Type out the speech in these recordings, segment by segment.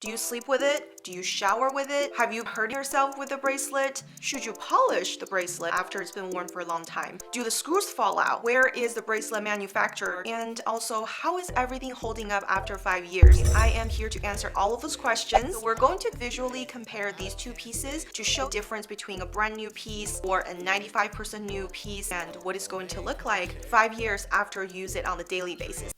Do you sleep with it? Do you shower with it? Have you hurt yourself with a bracelet? Should you polish the bracelet after it's been worn for a long time? Do the screws fall out? Where is the bracelet manufacturer? And also, how is everything holding up after 5 years? I am here to answer all of those questions. So we're going to visually compare these two pieces to show the difference between a brand new piece or a 95% new piece and what it's going to look like 5 years after you use it on a daily basis.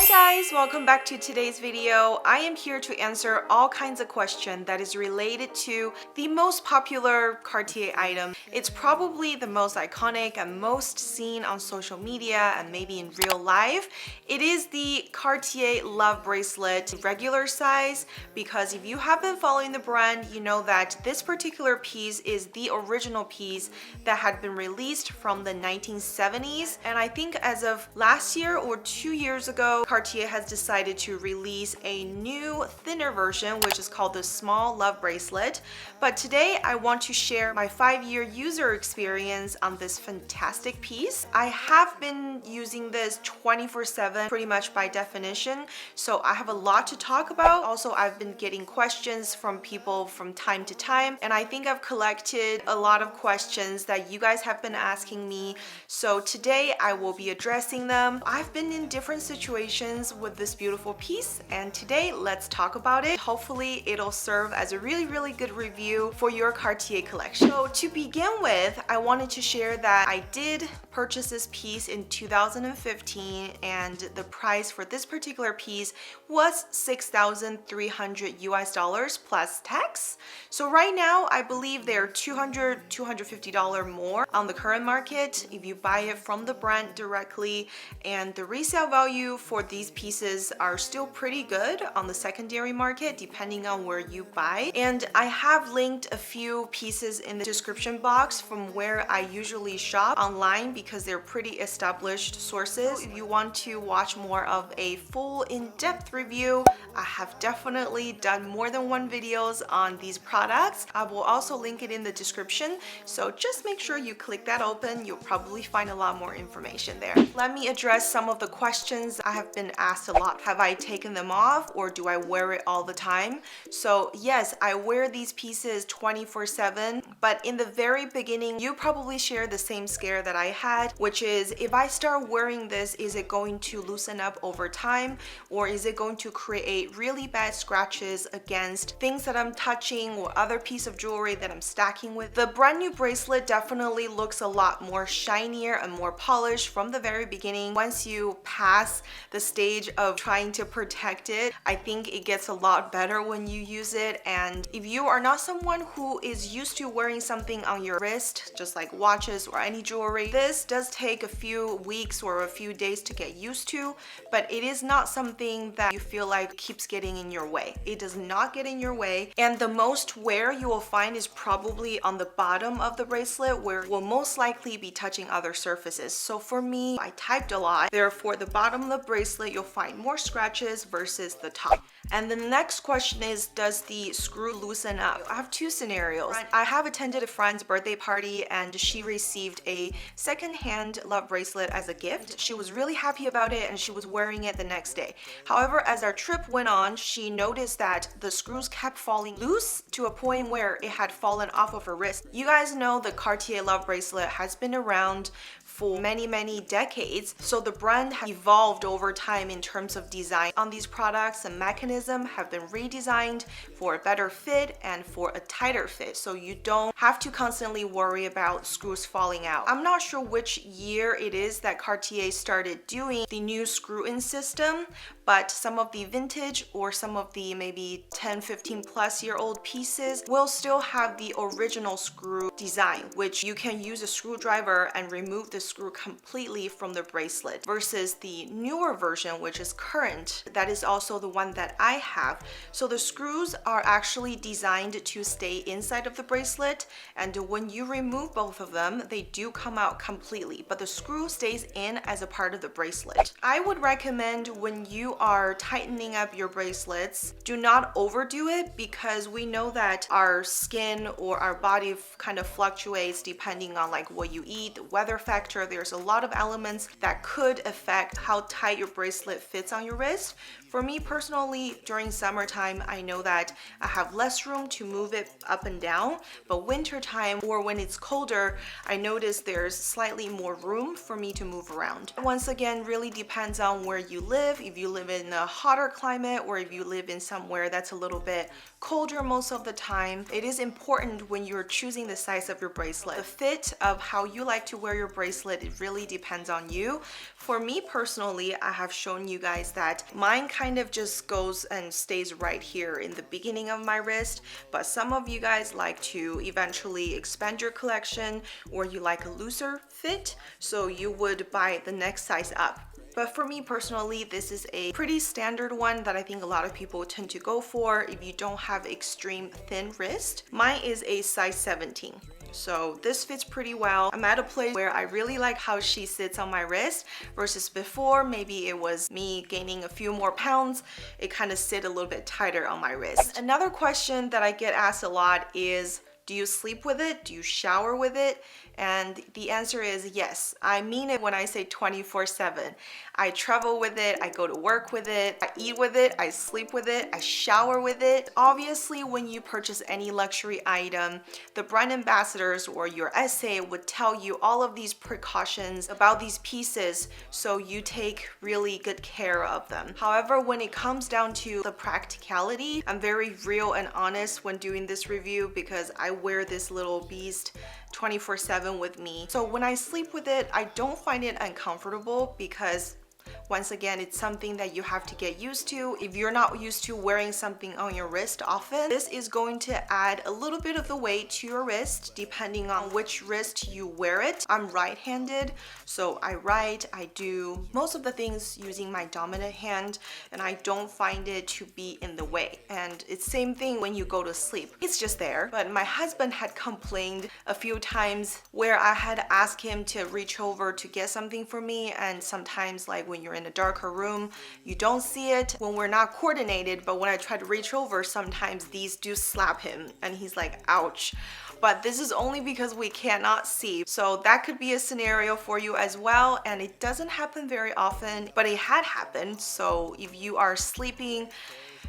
Hi guys, welcome back to today's video. I am here to answer all kinds of questions that is related to the most popular Cartier item. It's probably the most iconic and most seen on social media and maybe in real life. It is the Cartier Love Bracelet regular size, because if you have been following the brand, you know that this particular piece is the original piece that had been released from the 1970s. And I think as of last year or 2 years ago, Cartier has decided to release a new thinner version, which is called the Small Love Bracelet. But today I want to share my 5-year user experience on this fantastic piece. I have been using this 24/7 pretty much by definition, so I have a lot to talk about. Also, I've been getting questions from people from time to time, and I think I've collected a lot of questions that you guys have been asking me. So today I will be addressing them. I've been in different situations with this beautiful piece, and today let's talk about it. Hopefully it'll serve as a really good review for your Cartier collection. So to begin with, I wanted to share that I did purchase this piece in 2015, and the price for this particular piece was $6,300 US plus tax. So right now I believe they're $250 more on the current market if you buy it from the brand directly, and the resale value for these pieces are still pretty good on the secondary market depending on where you buy. And I have linked a few pieces in the description box from where I usually shop online, because they're pretty established sources. If you want to watch more of a full in-depth review, I have definitely done more than one videos on these products. I will also link it in the description, so just make sure you click that open. You'll probably find a lot more information there. Let me address some of the questions I have been asked a lot. Have I taken them off, or do I wear it all the time? So yes, I wear these pieces 24/7, but in the very beginning, you probably share the same scare that I had, which is, if I start wearing this, is it going to loosen up over time, or is it going to create really bad scratches against things that I'm touching or other piece of jewelry that I'm stacking with? The brand new bracelet definitely looks a lot more shinier and more polished from the very beginning. Once you pass the stage of trying to protect it, I think it gets a lot better when you use it. And if you are not someone who is used to wearing something on your wrist, just like watches or any jewelry, this does take a few weeks or a few days to get used to, but it is not something that you feel like keeps getting in your way. It does not get in your way, and the most wear you will find is probably on the bottom of the bracelet, where it will most likely be touching other surfaces. So for me, I typed a lot, therefore the bottom of the bracelet you'll find more scratches versus the top. And the next question is, does the screw loosen up? I have two scenarios. I have attended a friend's birthday party, and she received a second-hand love bracelet as a gift. She was really happy about it, and she was wearing it the next day. However, as our trip went on, she noticed that the screws kept falling loose to a point where it had fallen off of her wrist. You guys know the Cartier Love Bracelet has been around for many decades, so the brand has evolved over time in terms of design on these products, and mechanism have been redesigned for a better fit and for a tighter fit, so you don't have to constantly worry about screws falling out. I'm not sure which year it is that Cartier started doing the new screw-in system, but some of the vintage or some of the maybe 10-15 plus year old pieces will still have the original screw design, which you can use a screwdriver and remove the screw completely from the bracelet, versus the newer version, which is current. That is also the one that I have. So the screws are actually designed to stay inside of the bracelet, and when you remove both of them, they do come out completely, but the screw stays in as a part of the bracelet. I would recommend, when you are tightening up your bracelets, do not overdo it, because we know that our skin or our body kind of fluctuates depending on like what you eat, the weather factor. There's a lot of elements that could affect how tight your bracelet fits on your wrist. For me personally, during summertime, I know that I have less room to move it up and down, but wintertime or when it's colder, I notice there's slightly more room for me to move around. Once again, really depends on where you live. If you live in a hotter climate or if you live in somewhere that's a little bit colder most of the time, it is important when you're choosing the size of your bracelet. The fit of how you like to wear your bracelet, it really depends on you. For me personally, I have shown you guys that mine kind of just goes and stays right here in the beginning of my wrist, but some of you guys like to eventually expand your collection, or you like a looser fit, so you would buy the next size up. But for me personally, this is a pretty standard one that I think a lot of people tend to go for if you don't have extreme thin wrist. Mine is a size 17. So this fits pretty well. I'm at a place where I really like how she sits on my wrist versus before. Maybe it was me gaining a few more pounds. It kind of sit a little bit tighter on my wrist. Another question that I get asked a lot is, do you sleep with it? Do you shower with it? And the answer is yes. I mean it when I say 24/7. I travel with it, I go to work with it, I eat with it, I sleep with it, I shower with it. Obviously, when you purchase any luxury item, the brand ambassadors or your SA would tell you all of these precautions about these pieces, so you take really good care of them. However, when it comes down to the practicality, I'm very real and honest when doing this review because I wear this little beast 24/7 with me. So when I sleep with it, I don't find it uncomfortable because once again, it's something that you have to get used to. If you're not used to wearing something on your wrist often, this is going to add a little bit of the weight to your wrist depending on which wrist you wear it. I'm right-handed, so I write, I do most of the things using my dominant hand, and I don't find it to be in the way. And it's same thing when you go to sleep. It's just there. But my husband had complained a few times where I had asked him to reach over to get something for me, and sometimes like when you're in a darker room, you don't see it when we're not coordinated, but when I try to reach over, sometimes these do slap him and he's like, ouch. But this is only because we cannot see. So that could be a scenario for you as well, and it doesn't happen very often, but it had happened. So if you are sleeping,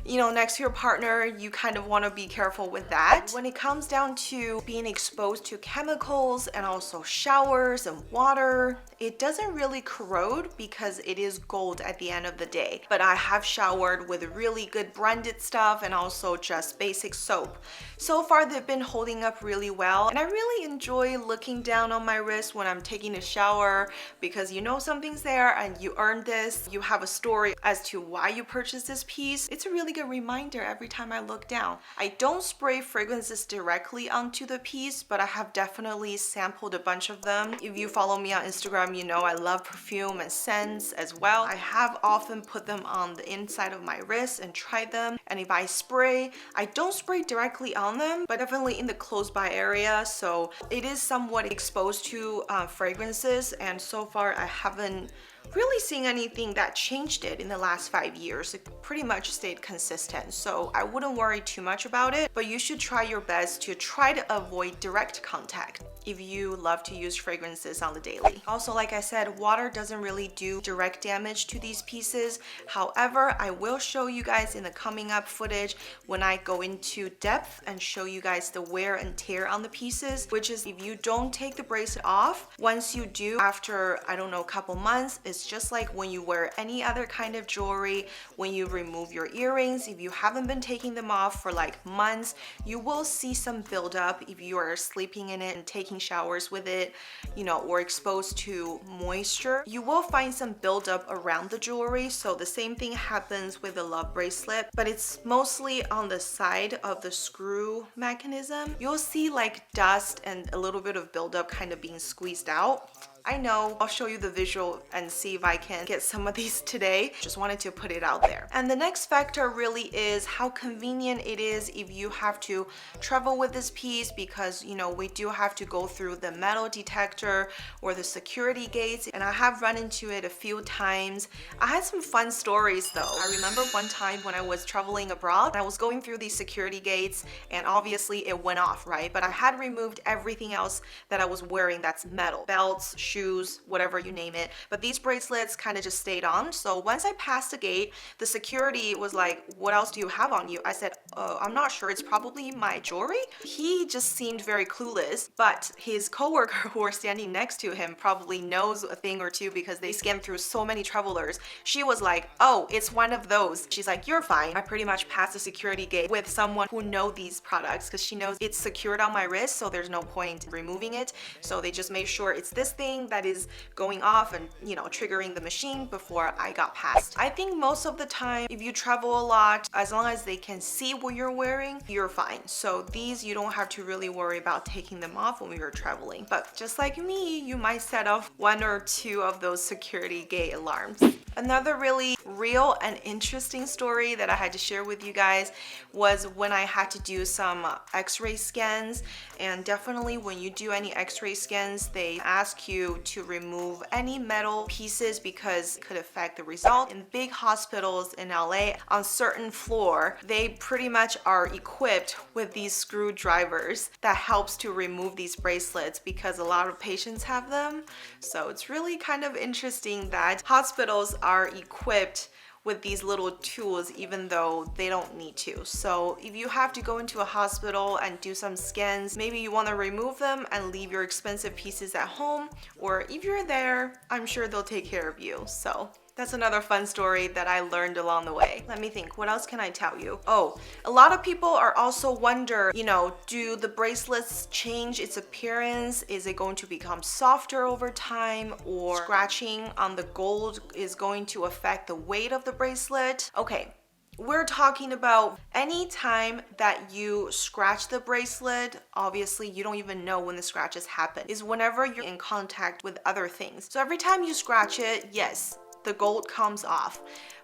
you know, next to your partner, you kind of want to be careful with that. When it comes down to being exposed to chemicals and also showers and water, it doesn't really corrode because it is gold at the end of the day. But I have showered with really good branded stuff and also just basic soap. So far, they've been holding up really well, and I really enjoy looking down on my wrist when I'm taking a shower because you know something's there and you earned this. You have a story as to why you purchased this piece. It's a really good reminder every time I look down. I don't spray fragrances directly onto the piece, but I have definitely sampled a bunch of them. If you follow me on Instagram, you know I love perfume and scents as well. I have often put them on the inside of my wrist and tried them. And if I spray, I don't spray directly on them, but definitely in the close by area. So it is somewhat exposed to fragrances, and so far I haven't really seeing anything that changed it in the last 5 years. It pretty much stayed consistent, so I wouldn't worry too much about it, but you should try your best to try to avoid direct contact if you love to use fragrances on the daily. Also, like I said, water doesn't really do direct damage to these pieces. However, I will show you guys in the coming up footage when I go into depth and show you guys the wear and tear on the pieces, which is if you don't take the bracelet off, once you do after, I don't know, a couple months, it's just like when you wear any other kind of jewelry, when you remove your earrings, if you haven't been taking them off for like months, you will see some buildup if you are sleeping in it and taking showers with it, you know, or exposed to moisture. You will find some buildup around the jewelry. So the same thing happens with the Love bracelet, but it's mostly on the side of the screw mechanism. You'll see like dust and a little bit of buildup kind of being squeezed out. I know, I'll show you the visual and see if I can get some of these today. Just wanted to put it out there. And the next factor really is how convenient it is if you have to travel with this piece, because you know, we do have to go through the metal detector or the security gates, and I have run into it a few times. I had some fun stories though. I remember one time when I was traveling abroad, I was going through these security gates and obviously it went off, right? But I had removed everything else that I was wearing that's metal, belts, shoes, whatever you name it. But these bracelets kind of just stayed on. So once I passed the gate, the security was like, what else do you have on you? I said, I'm not sure, it's probably my jewelry. He just seemed very clueless, but his coworker who were standing next to him probably knows a thing or two because they scanned through so many travelers. She was like, oh, it's one of those. She's like, you're fine. I pretty much passed the security gate with someone who knows these products because she knows it's secured on my wrist, so there's no point removing it. So they just made sure it's this thing that is going off and, you know, triggering the machine before I got past. I think most of the time, if you travel a lot, as long as they can see what you're wearing, you're fine. So these, you don't have to really worry about taking them off when you're traveling. But just like me, you might set off one or two of those security gate alarms. Another really real and interesting story that I had to share with you guys was when I had to do some x-ray scans. And definitely when you do any x-ray scans, they ask you to remove any metal pieces because it could affect the result. In big hospitals in LA, on certain floor, they pretty much are equipped with these screwdrivers that helps to remove these bracelets because a lot of patients have them. So it's really kind of interesting that hospitals are equipped with these little tools even though they don't need to. So if you have to go into a hospital and do some scans, maybe you want to remove them and leave your expensive pieces at home, or if you're there, I'm sure they'll take care of you. So that's another fun story that I learned along the way. Let me think, what else can I tell you? Oh, a lot of people are also wonder, you know, do the bracelets change its appearance? Is it going to become softer over time, or scratching on the gold is going to affect the weight of the bracelet? Okay. We're talking about any time that you scratch the bracelet, obviously you don't even know when the scratches happen, is whenever you're in contact with other things. So every time you scratch it, yes, the gold comes off.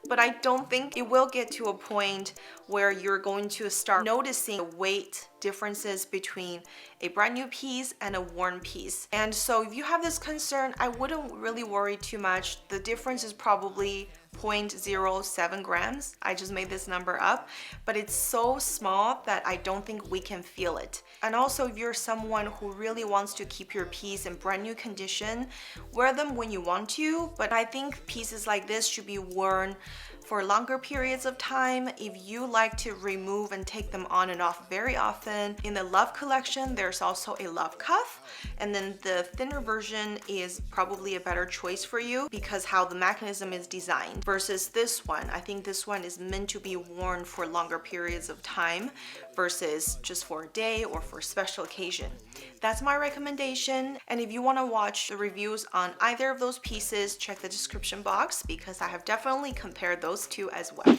But I don't think it will get to a point where you're going to start noticing the weight differences between a brand new piece and a worn piece. And so if you have this concern, I wouldn't really worry too much. The difference is probably 0.07 grams. I just made this number up, but it's so small that I don't think we can feel it. And also, if you're someone who really wants to keep your piece in brand new condition, wear them when you want to, but I think pieces like this should be worn for longer periods of time. If you like to remove and take them on and off very often, in the Love collection, there's also a Love cuff, and then the thinner version is probably a better choice for you because how the mechanism is designed versus this one. I think this one is meant to be worn for longer periods of time versus just for a day or for a special occasion. That's my recommendation. And if you want to watch the reviews on either of those pieces, check the description box because I have definitely compared those two as well.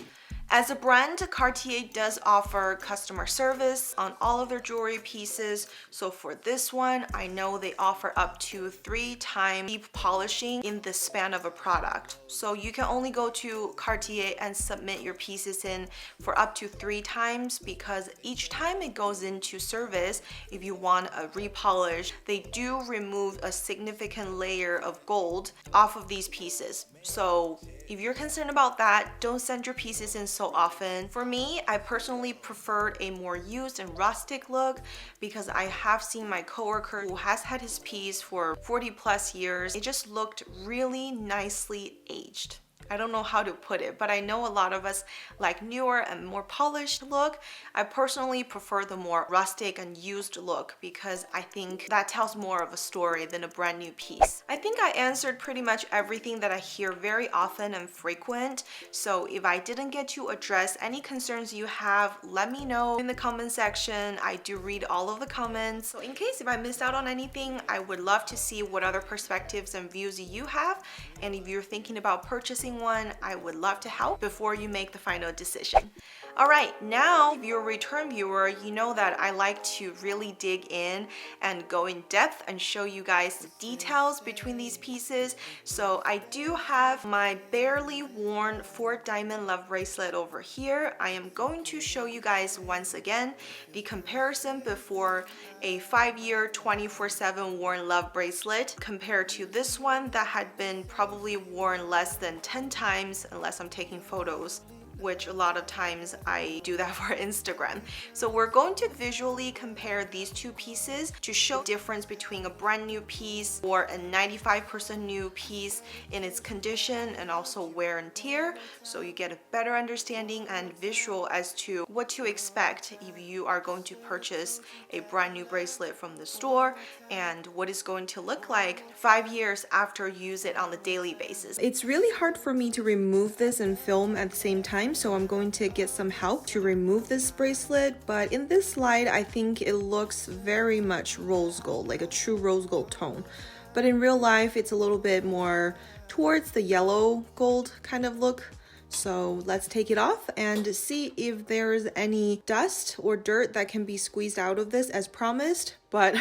As a brand, Cartier does offer customer service on all of their jewelry pieces. So for this one, I know they offer up to 3 times deep polishing in the span of a product. So you can only go to Cartier and submit your pieces in for up to 3 times because each time it goes into service, if you want a repolish, they do remove a significant layer of gold off of these pieces. So if you're concerned about that, don't send your pieces in so often. For me, I personally preferred a more used and rustic look because I have seen my coworker who has had his piece for 40 plus years. It just looked really nicely aged. I don't know how to put it, but I know a lot of us like newer and more polished look. I personally prefer the more rustic and used look because I think that tells more of a story than a brand new piece. I think I answered pretty much everything that I hear very often and frequent. So if I didn't get to address any concerns you have, let me know in the comment section. I do read all of the comments. So in case if I missed out on anything, I would love to see what other perspectives and views you have. And if you're thinking about purchasing one, I would love to help before you make the final decision. All right, now if you're a return viewer, you know that I like to really dig in and go in depth and show you guys the details between these pieces. So I do have my barely worn 4-diamond love bracelet over here. I am going to show you guys once again the comparison before a 5-year 24/7 worn love bracelet compared to this one that had been probably worn less than 10 times unless I'm taking photos, which a lot of times I do that for Instagram. So we're going to visually compare these two pieces to show the difference between a brand new piece or a 95% new piece in its condition and also wear and tear, so you get a better understanding and visual as to what to expect if you are going to purchase a brand new bracelet from the store and what it's going to look like 5 years after you use it on a daily basis. It's really hard for me to remove this and film at the same time, so I'm going to get some help to remove this bracelet. But in this slide, I think it looks very much rose gold, like a true rose gold tone. But in real life, it's a little bit more towards the yellow gold kind of look. So let's take it off and see if there's any dust or dirt that can be squeezed out of this as promised. But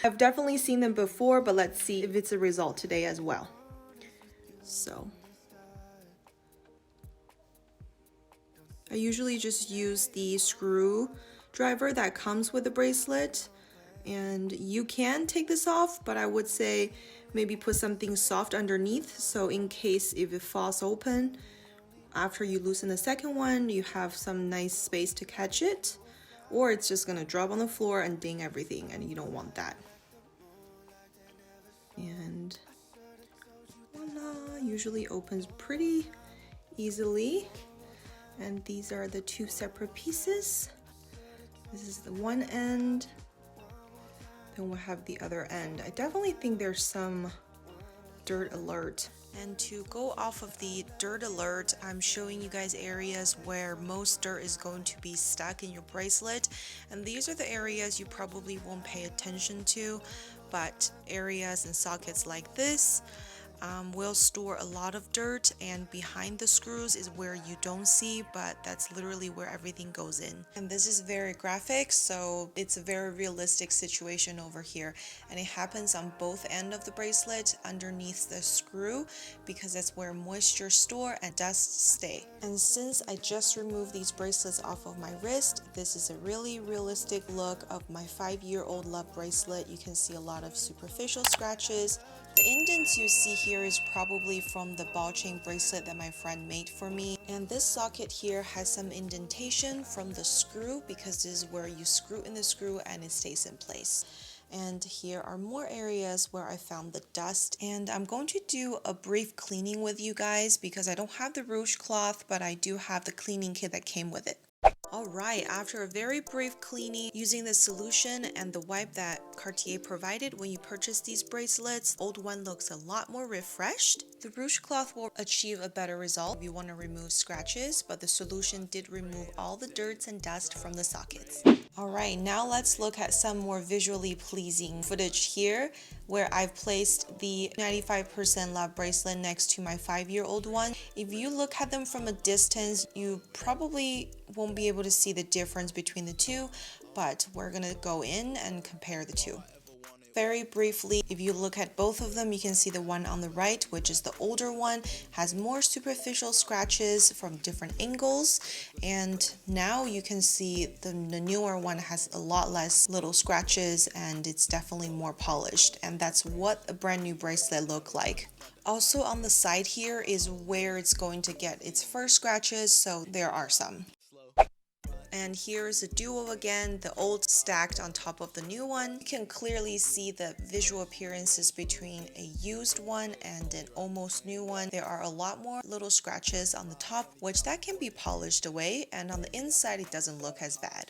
I've definitely seen them before, but let's see if it's a result today as well. So I usually just use the screwdriver that comes with the bracelet, and you can take this off, but I would say maybe put something soft underneath, so in case if it falls open after you loosen the second one, you have some nice space to catch it, or it's just gonna drop on the floor and ding everything, and you don't want that. And voila, usually opens pretty easily. And these are the two separate pieces. This is the one end, then we'll have the other end. I definitely think there's some dirt alert. And to go off of the dirt alert, I'm showing you guys areas where most dirt is going to be stuck in your bracelet. And these are the areas you probably won't pay attention to, but areas and sockets like this will store a lot of dirt, and behind the screws is where you don't see, but that's literally where everything goes in. And this is very graphic, so it's a very realistic situation over here, and it happens on both ends of the bracelet underneath the screw, because that's where moisture store and dust stay. And since I just removed these bracelets off of my wrist, this is a really realistic look of my 5-year-old love bracelet. You can see a lot of superficial scratches. The indents you see here is probably from the ball chain bracelet that my friend made for me. And this socket here has some indentation from the screw, because this is where you screw in the screw and it stays in place. And here are more areas where I found the dust. And I'm going to do a brief cleaning with you guys because I don't have the rouge cloth, but I do have the cleaning kit that came with it. Alright, after a very brief cleaning using the solution and the wipe that Cartier provided when you purchase these bracelets, old one looks a lot more refreshed. The rouge cloth will achieve a better result if you want to remove scratches, but the solution did remove all the dirt and dust from the sockets. Alright, now let's look at some more visually pleasing footage here, where I've placed the 95% love bracelet next to my 5-year-old one. If you look at them from a distance, you probably won't be able to see the difference between the two, but we're gonna go in and compare the two. Very briefly, if you look at both of them, you can see the one on the right, which is the older one, has more superficial scratches from different angles, and now you can see the newer one has a lot less little scratches, and it's definitely more polished, and that's what a brand new bracelet look like. Also on the side here is where it's going to get its first scratches, so there are some. And here's a duo again, the old stacked on top of the new one. You can clearly see the visual appearances between a used one and an almost new one. There are a lot more little scratches on the top, which that can be polished away, and on the inside it doesn't look as bad.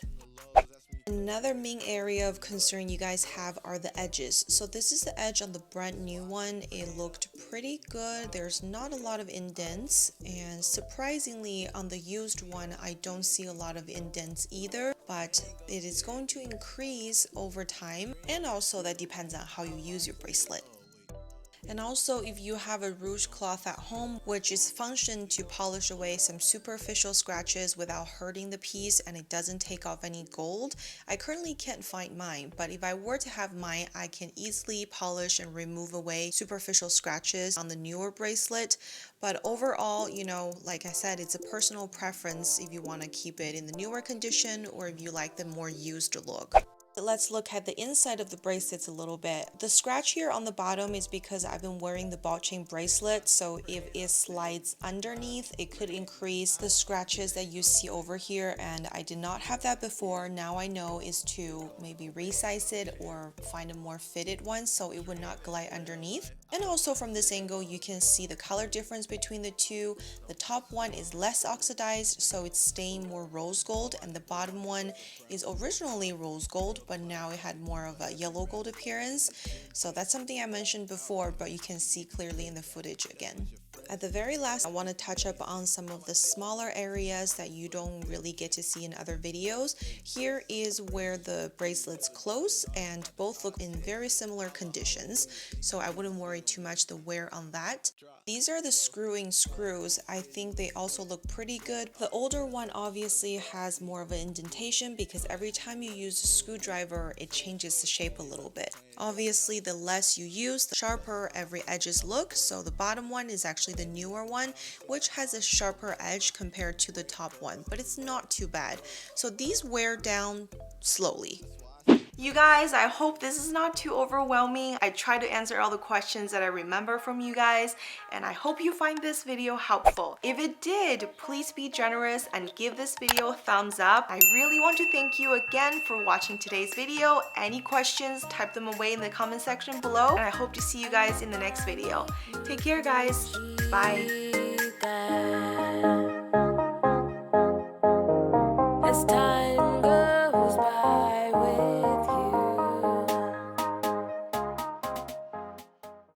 Another main area of concern you guys have are the edges. So this is the edge on the brand new one. It looked pretty good. There's not a lot of indents, and surprisingly on the used one I don't see a lot of indents either, but it is going to increase over time, and also that depends on how you use your bracelet. And also, if you have a rouge cloth at home, which is functioned to polish away some superficial scratches without hurting the piece and it doesn't take off any gold, I currently can't find mine, but if I were to have mine, I can easily polish and remove away superficial scratches on the newer bracelet. But overall, you know, like I said, it's a personal preference if you want to keep it in the newer condition or if you like the more used look. Let's look at the inside of the bracelets a little bit. The scratch here on the bottom is because I've been wearing the ball chain bracelet, so if it slides underneath, it could increase the scratches that you see over here, and I did not have that before. Now I know is to maybe resize it or find a more fitted one so it would not glide underneath. And also from this angle, you can see the color difference between the two. The top one is less oxidized, so it's staying more rose gold, and the bottom one is originally rose gold, but now it had more of a yellow gold appearance. So that's something I mentioned before, but you can see clearly in the footage again. At the very last, I want to touch up on some of the smaller areas that you don't really get to see in other videos. Here is where the bracelets close, and both look in very similar conditions, so I wouldn't worry too much the wear on that. These are the screwing screws. I think they also look pretty good. The older one obviously has more of an indentation because every time you use a screwdriver, it changes the shape a little bit. Obviously, the less you use, the sharper every edges look. So the bottom one is actually the newer one, which has a sharper edge compared to the top one, but it's not too bad. So these wear down slowly. You guys, I hope this is not too overwhelming. I try to answer all the questions that I remember from you guys, and I hope you find this video helpful. If it did, please be generous and give this video a thumbs up. I really want to thank you again for watching today's video. Any questions, type them away in the comment section below, and I hope to see you guys in the next video. Take care, guys. Bye.